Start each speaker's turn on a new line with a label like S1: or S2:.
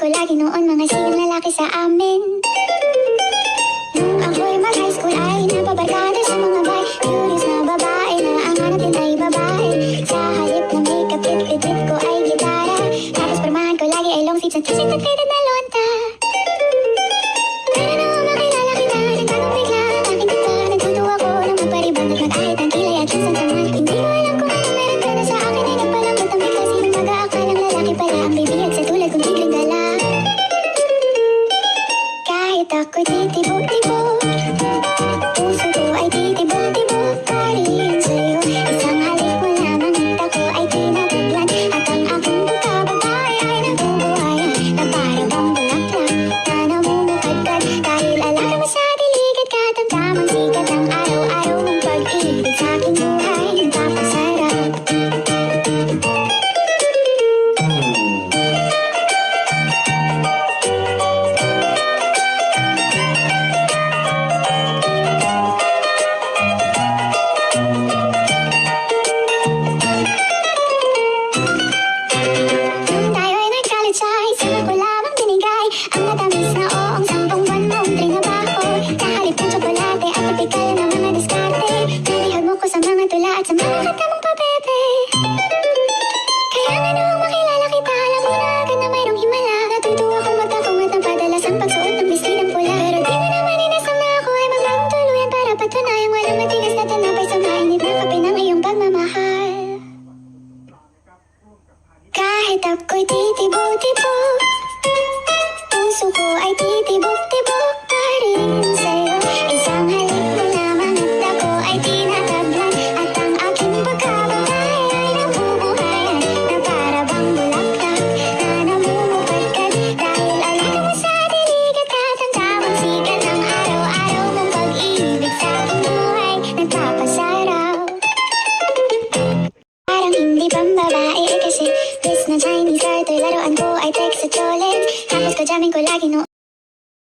S1: lagi noon mga sigang lalaki sa amin. Nung ako'y mag-high school ay napabarkada sa mga bay. Curious na babae na ang hanap din ay babae. Sa halip na makeup, it ko ay gitara. Tapos pormahan ko lagi ay long sleeves at t-shirt at faded na lonta. Pero nung makilala kita, nagtagong bigla ang aking dita. Nagtutuwa ko nang magparibang at mag-ahit ang kilay at minsan taman. Hindi ko alam kung ano meron ka na sa akin ay nagpalambot ang bigla. Sinong mag-aakalang lalaki pala ang bibiyag sa tulad kong biglang dala. Kahit ako'y titibok-tibok, puso ko ay titibok-tibok pa rin sa'yo. Isang halik mo lamang at ako ay tinataglan. At ang akong pagkababae ay nabubuhayan na parang bang bulaklak na namumukadkad. Dahil alaga mo sa dilig at katamtamang sikat ng araw-araw mong pag-ibig sa aking buhay nagpapasarap. Nung tayo ay nag-college ay saka ko lamang binigay ang matamis na oong 10 buwan mong trinabaho. Sa halip ng tsokolate at tipikal na mga diskarte, nalihag mo ko sa mga tula at sa mga kanta mong pabebe. Kaya nga noong makilala kita, alam mo na agad na mayroong himala. Natutuwa kong magtakong at napadalas ang pagsuot ng bistinang pula. Pero di mo naman inasam na ako ay magbagong tuluyan para patunayang walang matigas na tinapay sa mainit na kape ng iyong pagmamahal. Kahit ako'y titibok-tibok, puso ko ay titibok-tibok